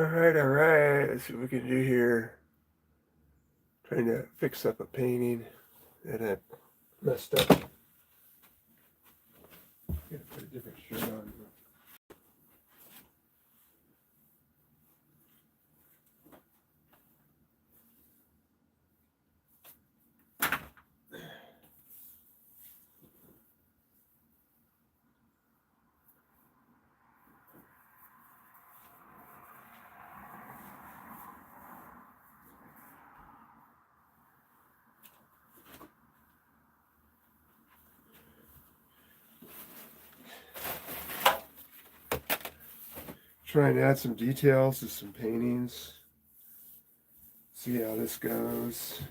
All right. Let's see what we can do here. Trying to fix up a painting that I messed up. Gotta put a different shirt on. Try and add some details to some paintings. See how this goes.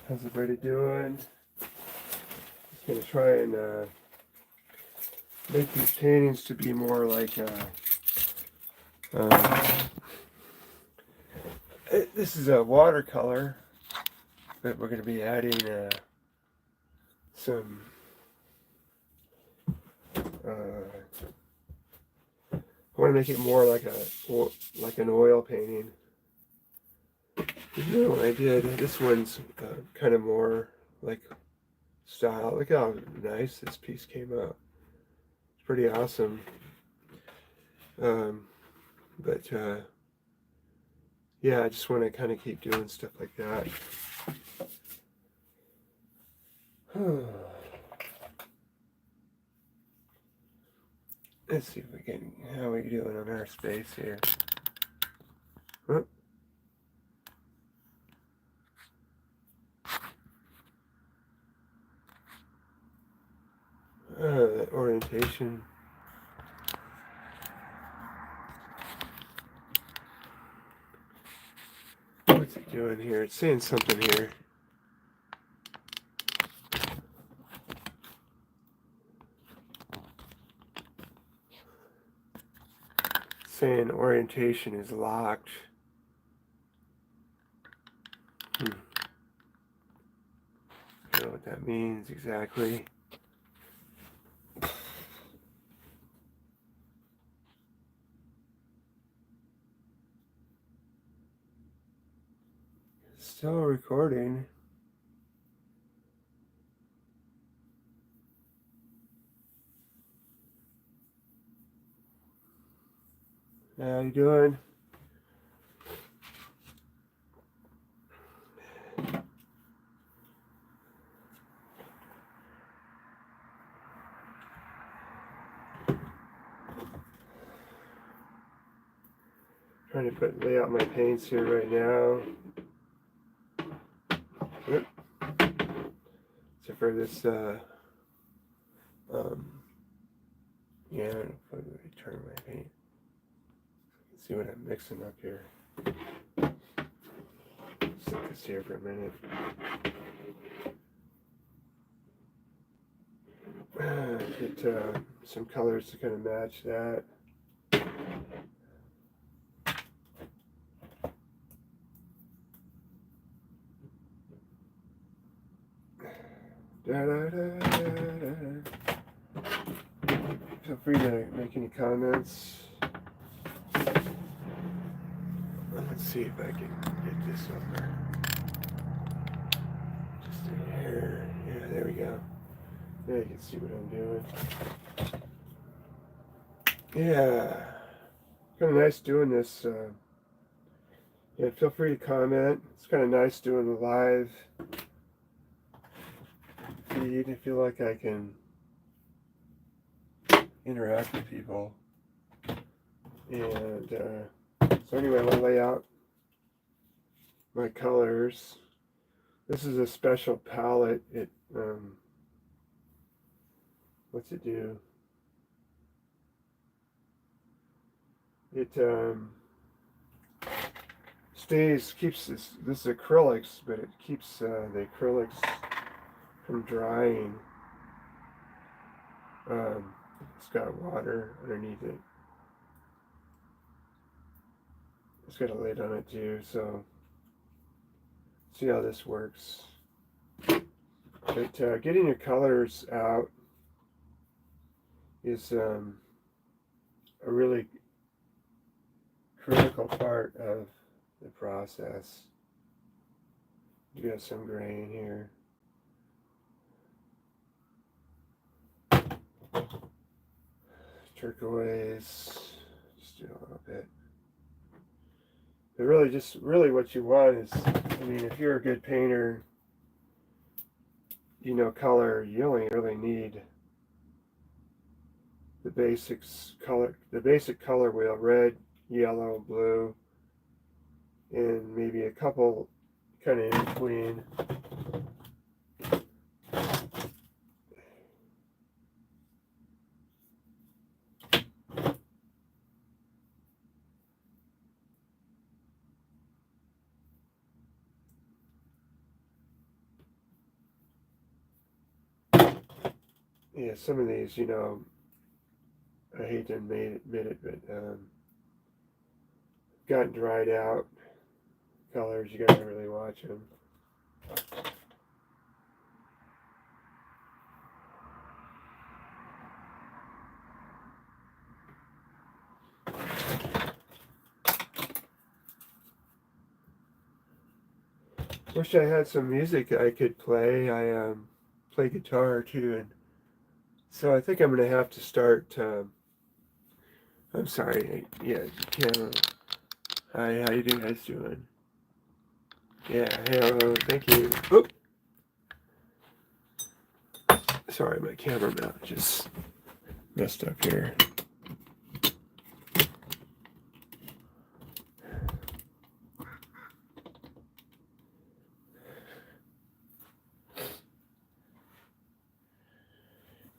How's everybody doing? Just gonna try and make these paintings to be more like this is a watercolor, but we're gonna be adding some I want to make it more like an oil painting. You know, when I did this one's kind of more like style. Look how nice this piece came out. It's pretty awesome. But yeah, I just want to kind of keep doing stuff like that. Let's see if we can. How are we doing on our space here? Huh? That orientation. What's it doing here? It's saying something here. Saying orientation is locked. I don't know what that means exactly. Still recording. How you doing? Trying to lay out my paints here right now. Except for this, yeah, I'm probably turn my paint. See what I'm mixing up here. Set this here for a minute. Get some colors to kind of match that. Feel free to make any comments. Let's see if I can get this over. Just in here. Yeah, there we go. Now you can see what I'm doing. Yeah. Kind of nice doing this. Yeah, feel free to comment. It's kind of nice doing the live feed. I feel like I can interact with people. And so anyway, I want to lay out my colors. This is a special palette. It what's it do? It keeps this is acrylics, but it keeps the acrylics from drying. It's got water underneath it. It's got a lid on it too, so see how this works. But getting your colors out is a really critical part of the process. You got some grain here. Turquoise, just do a little bit. But really, just really what you want is, I mean, if you're a good painter, you know color, you only really need the basics color, the basic color wheel: red, yellow, blue, and maybe a couple kind of in between. Yeah, some of these, you know, I hate to admit it, but gotten dried out colors. You gotta really watch them. Wish I had some music I could play. I play guitar too, and so I think I'm gonna have to start. I'm sorry. Yeah, camera. Hi, how you guys doing? Yeah, hello. Thank you. Oop. Sorry, my camera mount just messed up here.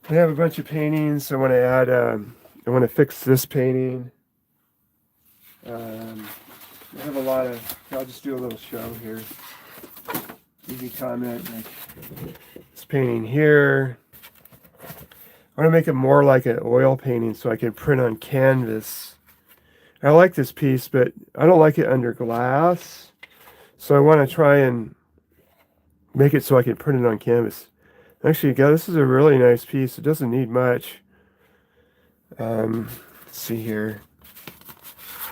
I have a bunch of paintings. I want to add. I want to fix this painting. I have a lot of. I'll just do a little show here. You can comment like this painting here. I want to make it more like an oil painting so I can print on canvas. I like this piece, but I don't like it under glass. So I want to try and make it so I can print it on canvas. Actually, guys, this is a really nice piece. It doesn't need much. Let's see here.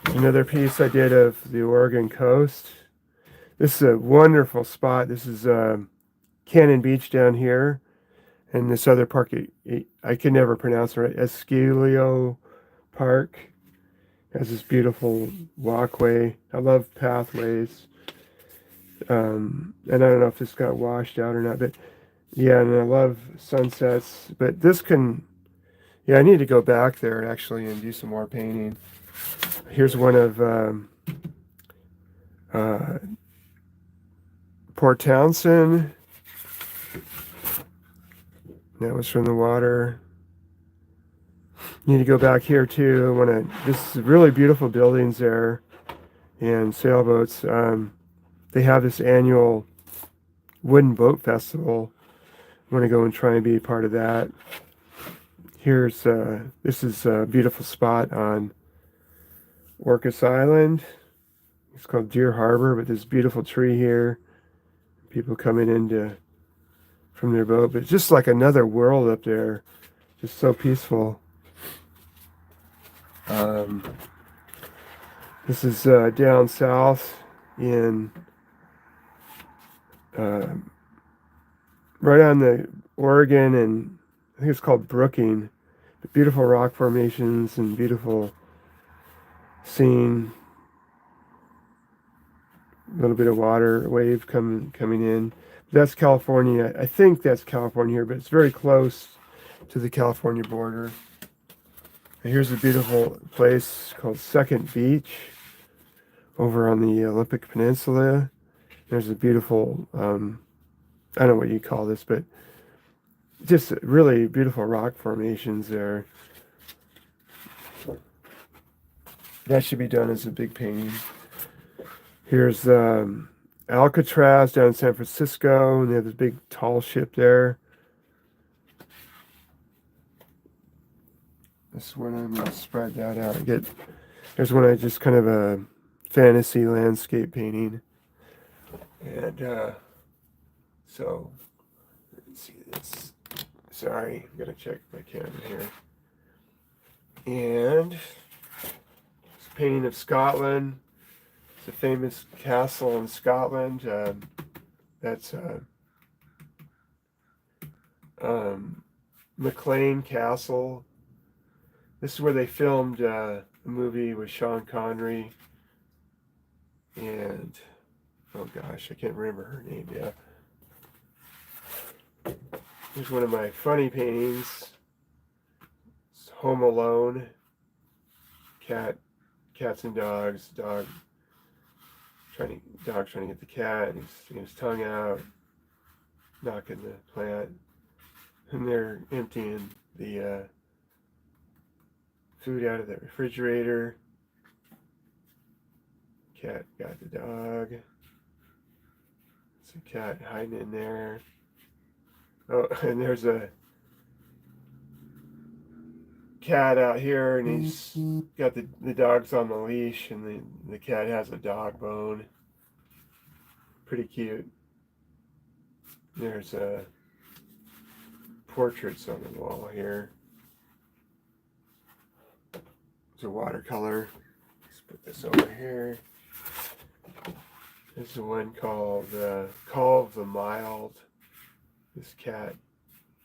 Another piece I did of the Oregon coast. This is a wonderful spot. This is Cannon Beach down here. And this other park, I can never pronounce it right. Escalio Park. It has this beautiful walkway. I love pathways. And I don't know if this got washed out or not, but yeah, and I love sunsets. But this can, yeah, I need to go back there actually and do some more painting. Here's one of Port Townsend. That was from the water. Need to go back here too. I want to. This is really beautiful buildings there, and sailboats. They have this annual wooden boat festival. I want to go and try and be part of that. Here's this is a beautiful spot on Orcas Island. It's called Deer Harbor, but there's a beautiful tree here. People coming in from their boat, but it's just like another world up there. Just so peaceful. This is down south in right on the Oregon, and I think it's called Brooking. Beautiful rock formations and beautiful scene. A little bit of water wave coming in. That's California. I think that's California here, but it's very close to the California border. And here's a beautiful place called Second Beach over on the Olympic Peninsula. There's a beautiful, I don't know what you call this, but just really beautiful rock formations there. That should be done as a big painting. Here's Alcatraz down in San Francisco, and they have this big tall ship there. This one I'm going to spread that out. There's one I just kind of a fantasy landscape painting. And so, let's see this. Sorry, I'm going to check my camera here. And painting of Scotland. It's a famous castle in Scotland. That's McLean Castle. This is where they filmed a movie with Sean Connery and, oh gosh, I can't remember her name. Yeah. Here's one of my funny paintings. It's Home Alone. Cats and dogs. Dog trying to get the cat. He's sticking his tongue out, knocking the plant, and they're emptying the food out of the refrigerator. Cat got the dog. It's a cat hiding in there. Oh, and there's a cat out here, and he's got the dog's on the leash, and the cat has a dog bone. Pretty cute. There's portraits on the wall here. There's a watercolor. Let's put this over here. There's one called Call of the Mild. This cat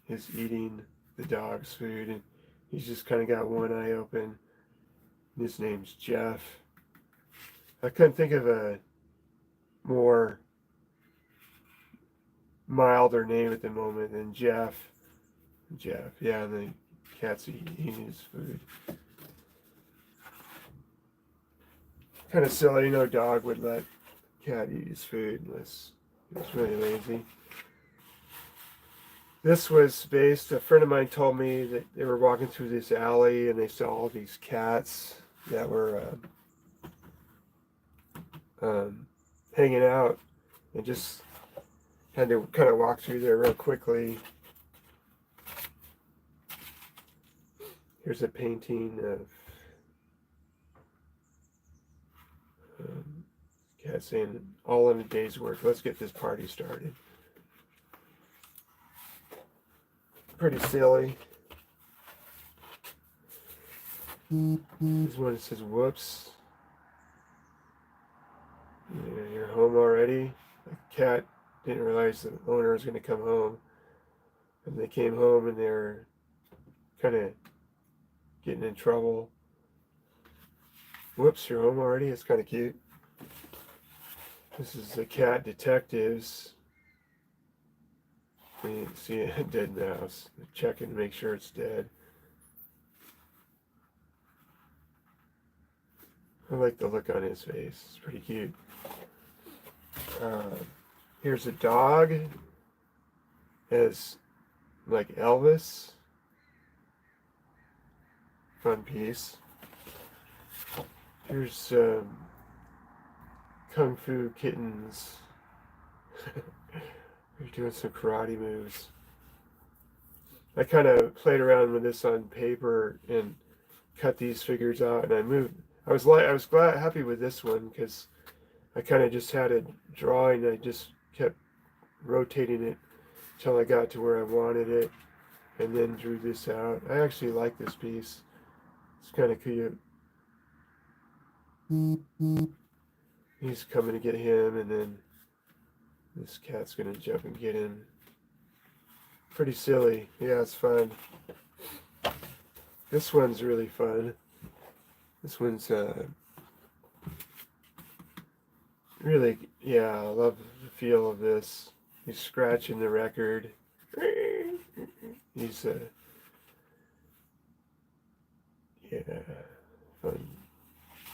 is eating the dog's food, and he's just kind of got one eye open. His name's Jeff. I couldn't think of a more milder name at the moment than Jeff. Jeff, yeah, and the cat's eating his food. Kind of silly, no dog would let cat eat his food unless he was really lazy. This was based, a friend of mine told me that they were walking through this alley and they saw all these cats that were hanging out, and just had to kind of walk through there real quickly. Here's a painting of cat saying, all in a day's work. Let's get this party started. Pretty silly. This one says, whoops. You're home already? The cat didn't realize the owner was going to come home. And they came home and they were kind of getting in trouble. Whoops, you're home already? It's kind of cute. This is the cat detectives. You can see it dead in the house. They're checking to make sure it's dead. I like the look on his face. It's pretty cute. Here's a dog. As like Elvis. Fun piece. Here's Kung Fu kittens. They're doing some karate moves. I kind of played around with this on paper and cut these figures out, and I moved. I was happy with this one because I kind of just had a drawing. I just kept rotating it until I got to where I wanted it, and then drew this out. I actually like this piece. It's kind of cute. He's coming to get him, and then this cat's gonna jump and get him. Pretty silly. Yeah, it's fun. This one's really fun. This one's really, yeah, I love the feel of this. He's scratching the record. He's yeah, fun.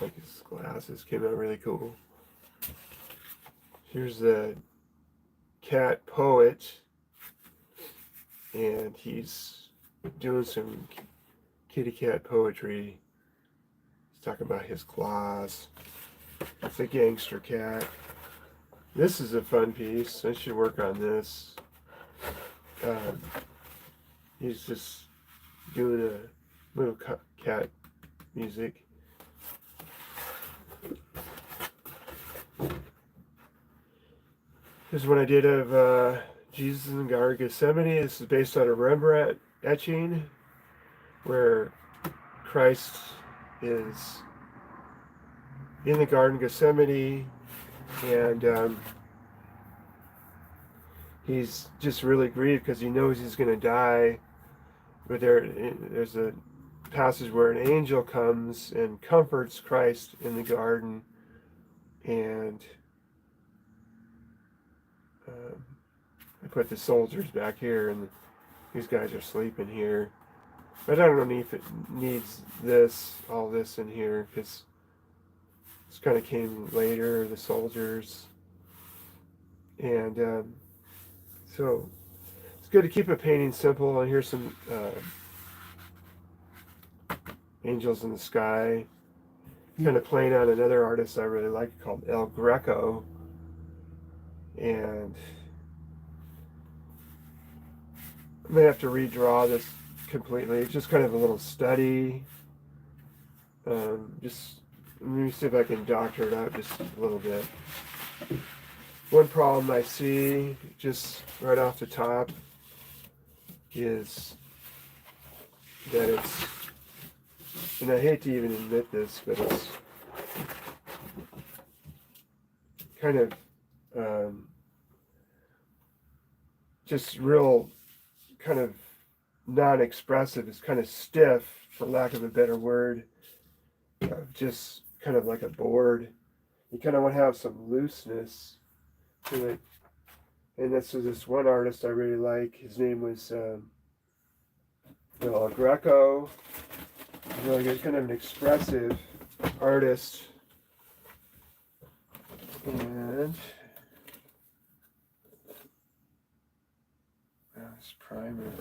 Like his glasses came out really cool. Here's the cat poet, and he's doing some kitty cat poetry. He's talking about his claws. It's a gangster cat. This is a fun piece. I should work on this. He's just doing a little cat music. This is what I did of Jesus in the Garden of Gethsemane. This is based on a Rembrandt etching where Christ is in the Garden of Gethsemane, and he's just really grieved because he knows he's going to die. But there's a passage where an angel comes and comforts Christ in the garden, and I put the soldiers back here, and these guys are sleeping here. But I don't know if it needs all this in here, because this kind of came later, the soldiers. And so it's good to keep a painting simple. And here's some angels in the sky. Kind of playing on another artist I really like called El Greco. And I may have to redraw this completely. It's just kind of a little study. Just let me see if I can doctor it out just a little bit. One problem I see just right off the top is that it's, and I hate to even admit this, but it's kind of just real kind of non-expressive. It's kind of stiff, for lack of a better word, just kind of like a board. You kind of want to have some looseness to it. And this one artist I really like. His name was Greco. Really good, kind of an expressive artist. And this primer.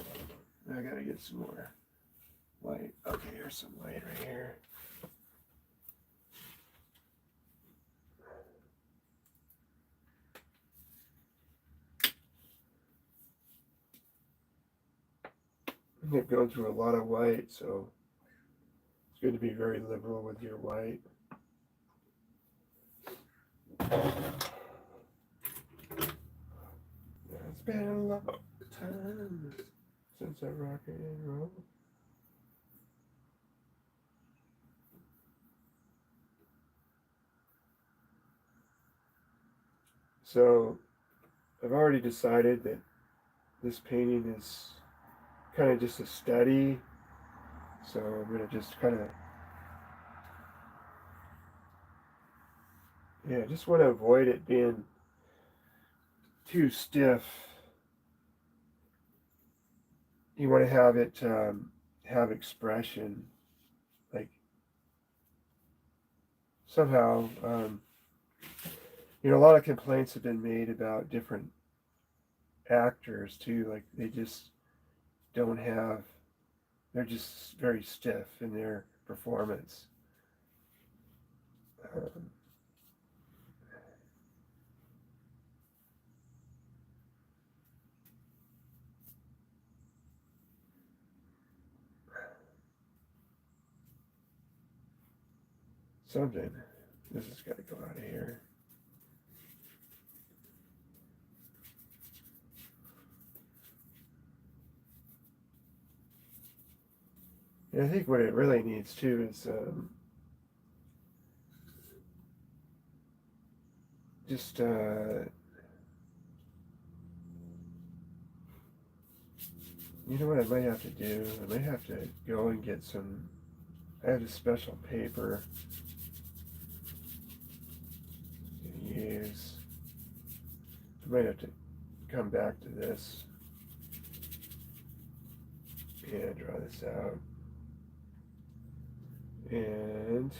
I gotta get some more light. Okay, here's some light right here. You've gone through a lot of white, so it's good to be very liberal with your white. It's been a long time since I rock and roll. So I've already decided that this painting is kind of just a study. So I'm going to just kind of, just want to avoid it being too stiff. You want to have it have expression, like somehow. A lot of complaints have been made about different actors too. Like they just don't have. They're just very stiff in their performance. Something. This has got to go out of here. And I think what it really needs too is just you know what I might have to do? I might have to go and get some. I have a special paper to use. I might have to come back to this and draw this out. And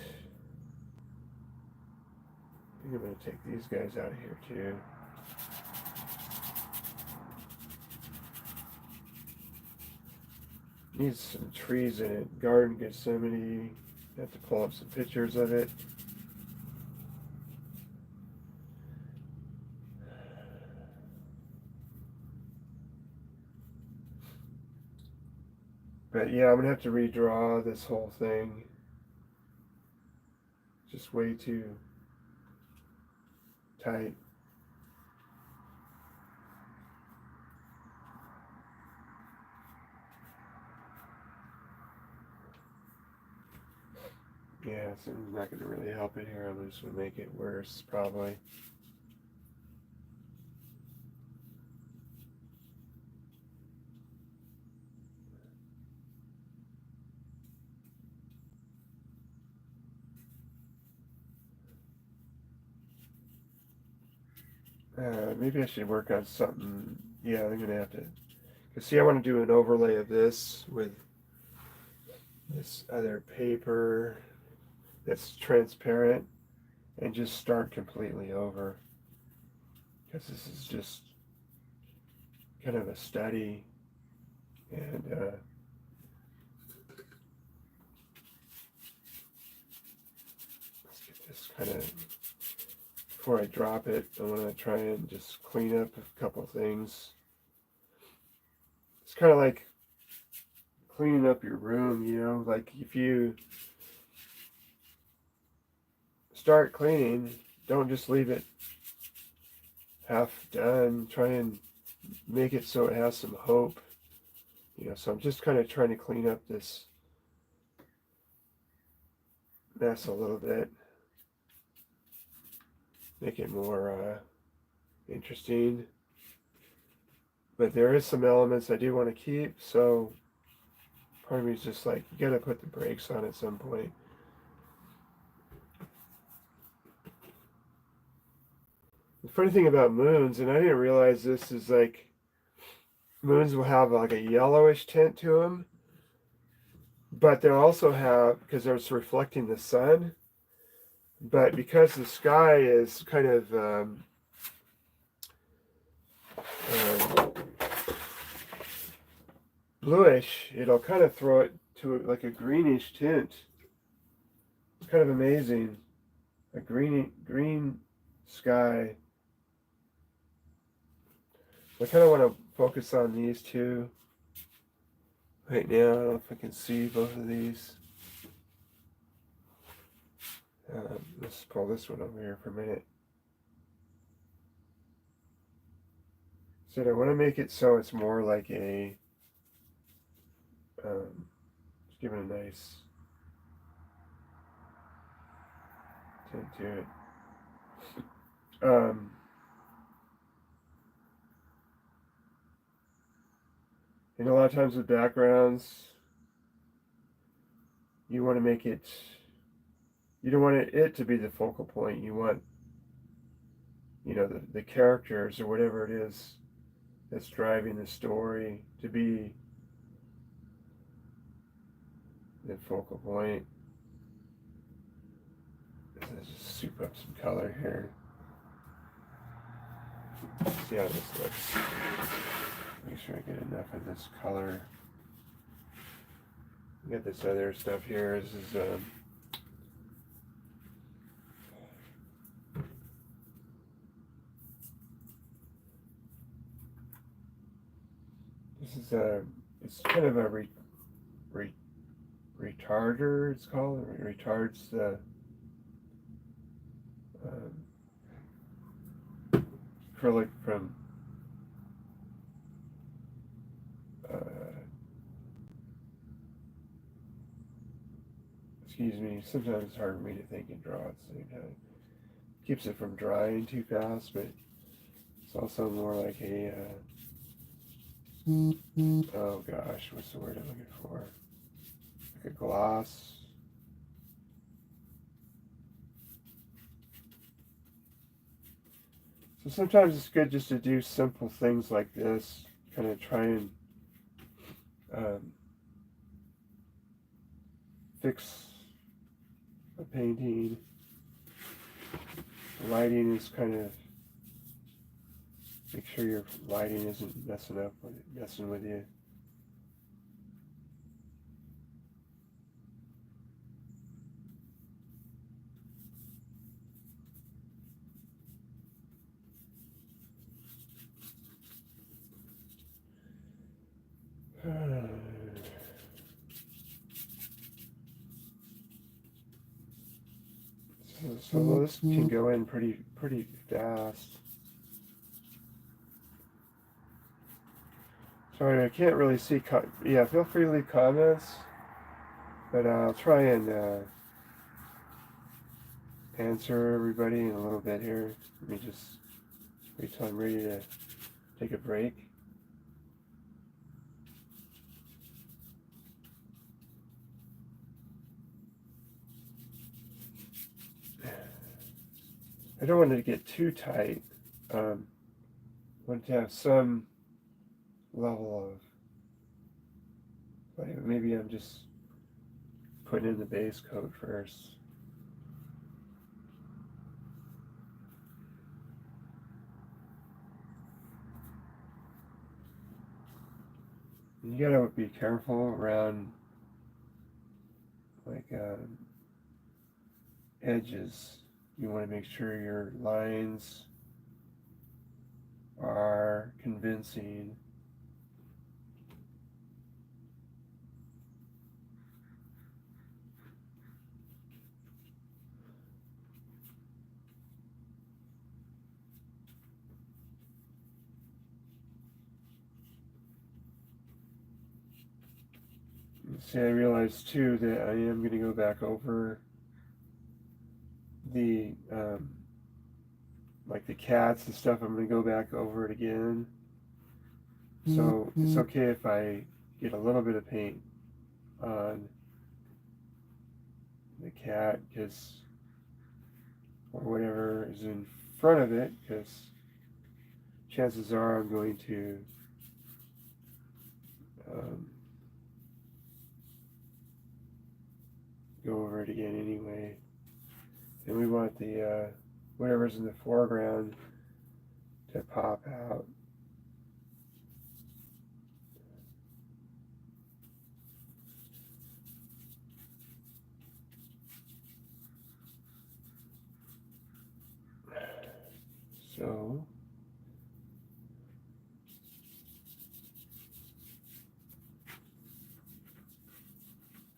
I think I'm going to take these guys out of here too. Needs some trees in it. Garden Gethsemane. Have to pull up some pictures of it. But yeah, I'm gonna have to redraw this whole thing. Just way too tight. Yeah. so I'm not going to really help it here. I'm just going to make it worse, probably. Maybe I should work on something. Yeah, I'm going to have to. Because, see, I want to do an overlay of this with this other paper that's transparent and just start completely over. Because this is just kind of a study. And let's get this kind of, before I drop it, I want to try and just clean up a couple things. It's kind of like cleaning up your room, you know, like if you start cleaning, don't just leave it half done. Try and make it so it has some hope, you know. So I'm just kind of trying to clean up this mess a little bit, make it more interesting. But there is some elements I do want to keep, so part of me is just like, you gotta put the brakes on at some point. The funny thing about moons, and I didn't realize this, is like moons will have like a yellowish tint to them, but they'll also have, because they're reflecting the sun, but because the sky is kind of bluish, it'll kind of throw it to like a greenish tint. It's kind of amazing. A green sky. I kind of want to focus on these two right now. I don't know if I can see both of these. Let's pull this one over here for a minute. So I want to make it so it's more like a, just give it a nice tint to it. And a lot of times with backgrounds, you want to make it, you don't want it to be the focal point. You want, you know, the characters or whatever it is that's driving the story to be the focal point. Let's just soup up some color here. See how this looks. Make sure I get enough of this color. Got this other stuff here. It's kind of a retarder. It's called. It retards the acrylic from excuse me, sometimes it's hard for me to think and draw at the same time. Keeps it from drying too fast, but it's also more like a oh gosh, what's the word I'm looking for? Like a gloss. So sometimes it's good just to do simple things like this, kind of try and fix a painting. The lighting is kind of, make sure your lighting isn't messing with you. So this can go in pretty fast. Sorry, I can't really see. Yeah, feel free to leave comments, but I'll try and answer everybody in a little bit here. Let me just wait till I'm ready to take a break. I don't want it to get too tight. I want it to have some level of, like, maybe I'm just putting in the base coat first. You gotta be careful around, like, edges. You want to make sure your lines are convincing. See, I realized too that I am going to go back over the like the cats and stuff. I'm going to go back over it again. So it's okay if I get a little bit of paint on the cat, because, or whatever is in front of it, because chances are I'm going to go over it again anyway. And we want the whatever's in the foreground to pop out. So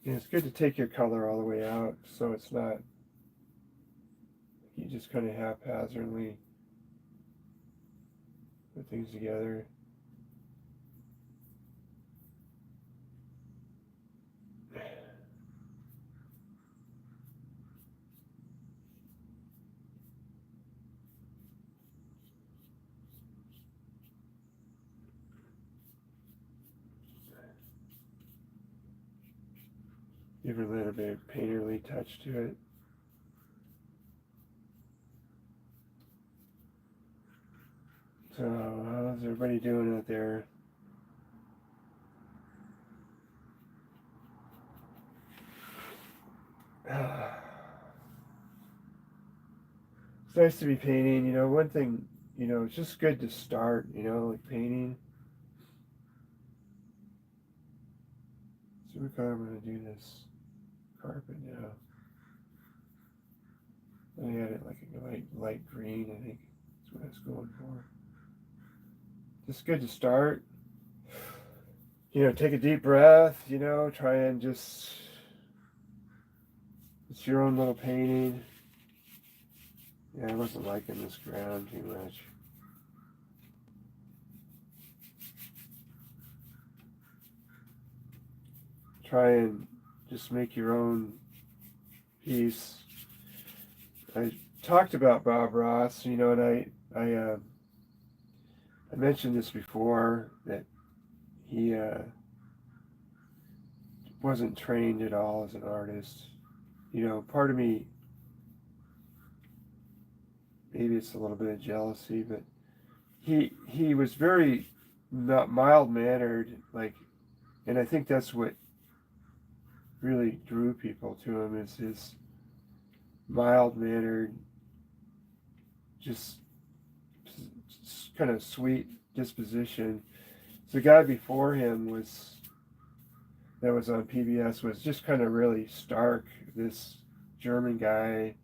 yeah, it's good to take your color all the way out, so it's not, you just kind of haphazardly put things together. Give it a little bit of painterly touch to it. So how's everybody doing out there? It's nice to be painting, you know. One thing, you know, it's just good to start, you know, like painting. So what color I'm going to do this carpet now. I had it like a light green, I think that's what I was going for. Just good to start. You know, take a deep breath, you know, try and just, it's your own little painting. Yeah, I wasn't liking this ground too much. Try and just make your own piece. I talked about Bob Ross, you know, and I mentioned this before, that he wasn't trained at all as an artist. You know, part of me, maybe it's a little bit of jealousy, but he was very mild mannered, like, and I think that's what really drew people to him, is his mild mannered, just kind of sweet disposition. The guy before him that was on PBS was just kind of really stark. This German guy,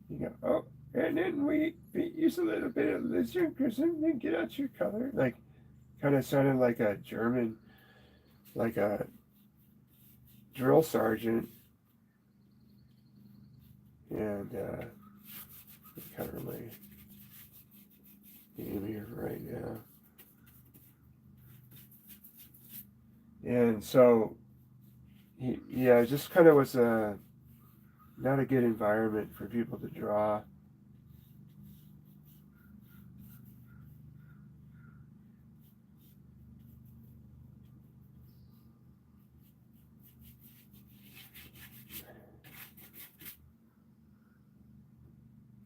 you know, oh, and then we use a little bit of this, and then get out your color. Like, kind of sounded like a German, like a drill sergeant. And cover my name here right now. And so, yeah, just kind of was a not a good environment for people to draw.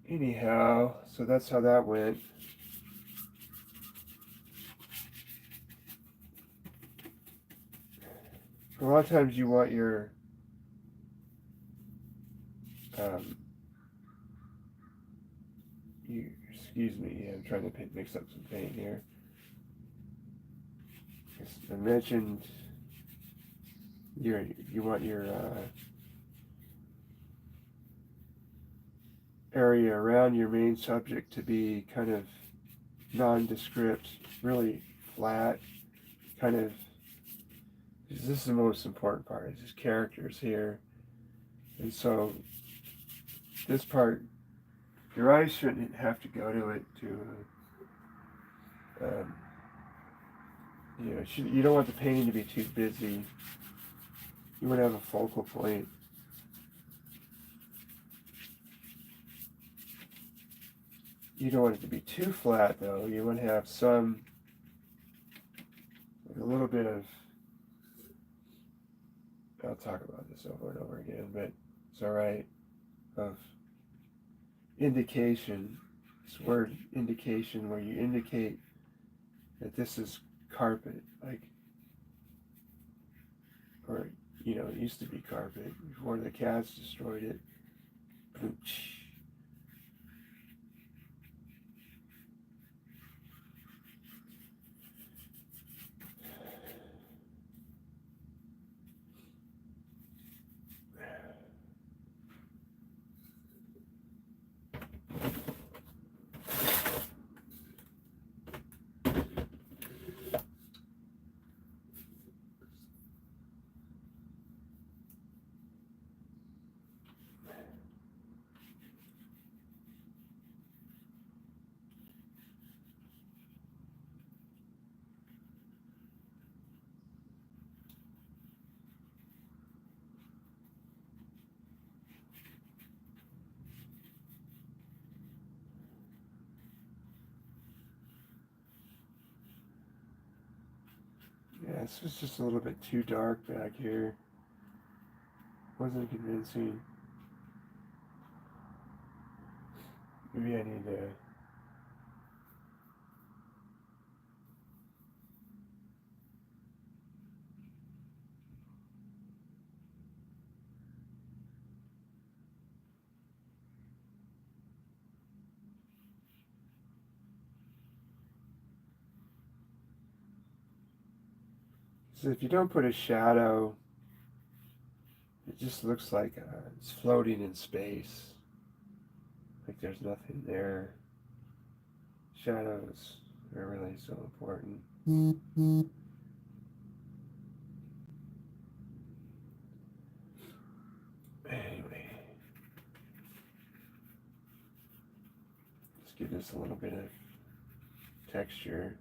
Anyhow, so that's how that went. A lot of times you want your excuse me, I'm trying to mix up some paint here. I mentioned you want your area around your main subject to be kind of nondescript, really flat, kind of. This is the most important part, is his characters here. And so this part, your eyes shouldn't have to go to it to, you don't want the painting to be too busy. You want to have a focal point. You don't want it to be too flat, though. You want to have some, like a little bit of, I'll talk about this over and over again, but it's all right, of indication, this word indication, where you indicate that this is carpet, like, or, it used to be carpet before the cats destroyed it. Yeah, this was just a little bit too dark back here. Wasn't convincing. Maybe I need to. So if you don't put a shadow, it just looks like it's floating in space. Like there's nothing there. Shadows are really so important. Anyway, let's give this a little bit of texture.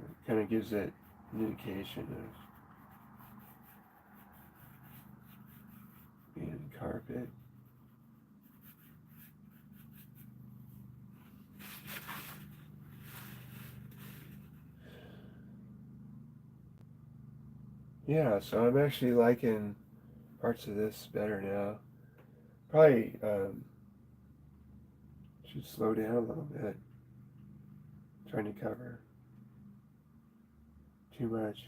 It kind of gives it an indication of being carpet. Yeah, so I'm actually liking parts of this better now. Probably should slow down a little bit. Trying to cover too much.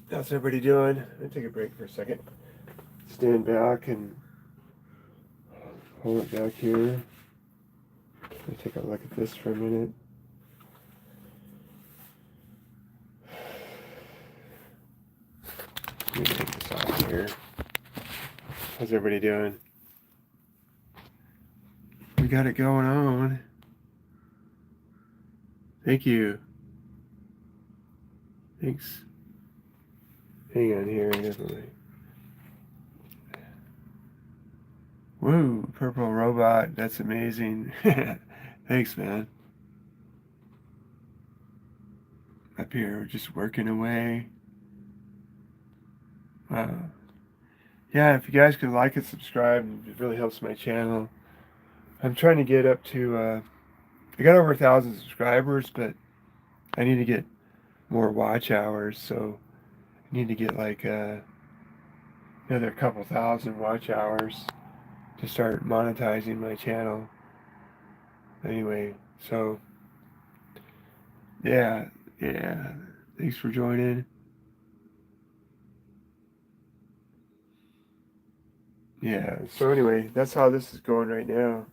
How's everybody doing? I'm gonna take a break for a second. Stand back and hold it back here. Let me take a look at this for a minute. Let me take this off here. How's everybody doing? We got it going on. Thank you. Thanks. Hang on here, definitely. Woo, purple robot. That's amazing. Thanks, man. Up here, we're just working away. Wow. Yeah, if you guys could like and subscribe, it really helps my channel. I'm trying to get up to, I got over 1,000 subscribers, but I need to get more watch hours, so I need to get like another couple thousand watch hours to start monetizing my channel. Anyway, so yeah, thanks for joining. Yeah, so anyway, that's how this is going right now.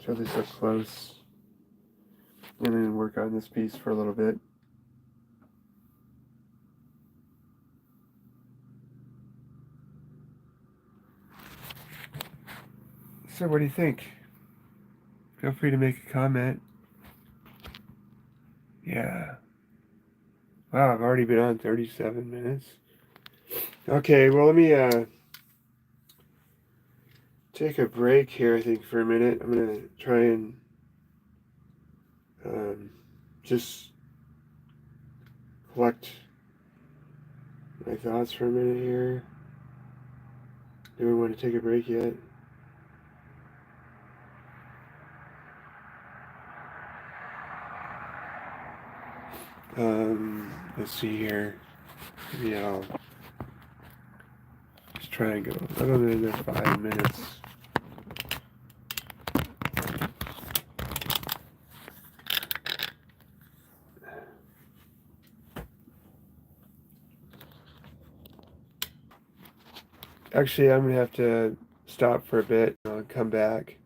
Show this up close and then work on this piece for a little bit. So what do you think? Feel free to make a comment. Yeah. Wow, I've already been on 37 minutes. Okay, well, let me take a break here, I think, for a minute. I'm going to try and just collect my thoughts for a minute here. Do we want to take a break yet? Let's see here. Maybe I'll just try and go a little bit under 5 minutes. Actually, I'm going to have to stop for a bit. I'll come back.